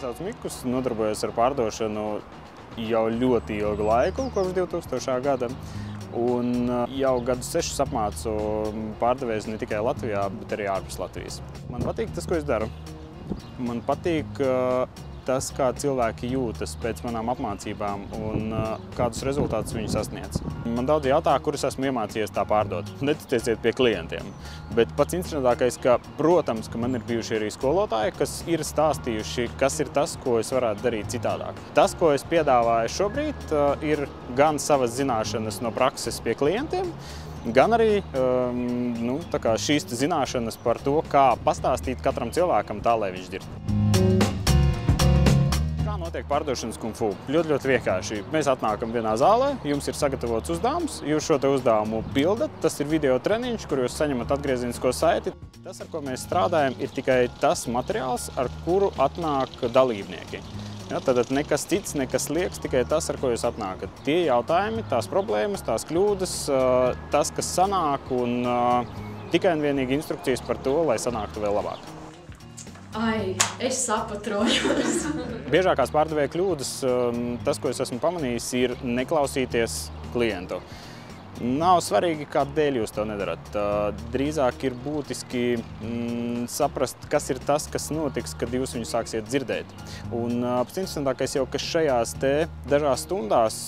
sauc Mikus, nodarbojos ar pārdošanu jau ļoti ilgu laiku, kopš 2000. gada. Un jau gadu 6 apmācu pārdevējus ne tikai Latvijā, bet arī ārpus Latvijas. Man patīk tas, ko es daru. Man patīk tas, kā cilvēki jūtas pēc manām apmācībām un kādus rezultātus viņi sasniedz. Man daudz jautā, kur es esmu iemācījies tā pārdot. Neticiet pie klientiem. Bet pats interesantākais, ka, protams, ka man ir bijuši arī skolotāji, kas ir stāstījuši, kas ir tas, ko es varētu darīt citādāk. Tas, ko es piedāvāju šobrīd, ir gan savas zināšanas no prakses pie klientiem, gan arī šīs zināšanas par to, kā pastāstīt katram cilvēkam tā, lai viņš dzird. Kā notiek pārdošanas kung fu? Ļoti vienkārši. Mēs atnākam vienā zālē, jums ir sagatavots uzdevums, jūs šo te uzdevumu pildat, tas ir video treniņš, kur jūs saņemat atgriezenisko saiti. Tas, ar ko mēs strādājam, ir tikai tas materiāls, ar kuru atnāk dalībnieki. Ja, tad nekas cits, nekas liekas, tikai tas, ar ko jūs atnākat. Tie jautājumi, tās problēmas, tās kļūdas, tas, kas sanāk, un tikai un vienīgi instrukcijas par to, lai sanāktu vēl labāk. Ai, es sapatrojos. Biežākās pārdevēja kļūdas, tas, ko es esmu pamanījis, ir neklausīties klientu. Nav svarīgi, kādēļ jūs to nedarat. Drīzāk ir būtiski saprast, kas ir tas, kas notiks, kad jūs viņu sāksiet dzirdēt. Un pats interesantākais jau, ka šajās te dažās stundās,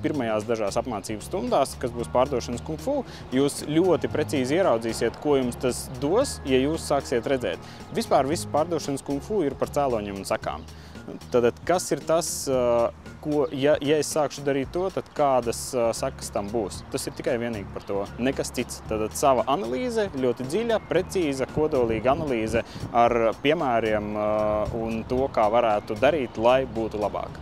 pirmajās dažās apmācības stundās, kas būs pārdošanas kung fu, jūs ļoti precīzi ieraudzīsiet, ko jums tas dos, ja jūs sāksiet redzēt. Vispār viss pārdošanas kung fu ir par cēloņiem un sakām. Tad kas ir tas, ja es sākšu darīt to, tad kādas sekas tam būs? Tas ir tikai vienīgi par to, nekas cits. Tad sava analīze, ļoti dziļa, precīza, kodolīga analīze ar piemēriem un to, kā varētu darīt, lai būtu labāk.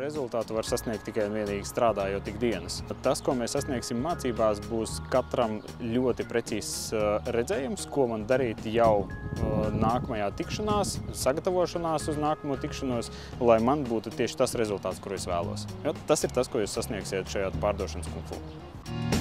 Rezultātu var sasniegt tikai un vienīgi strādājot ikdienas. Tas, ko mēs sasniegsim mācībās, būs katram ļoti precīzs redzējums, ko man darīt jau nākamajā tikšanās, sagatavošanās uz nākamo tikšanos, lai man būtu tieši tas rezultāts, kuru es vēlos. Tas ir tas, ko jūs sasniegsiet šajā pārdošanas kung fu.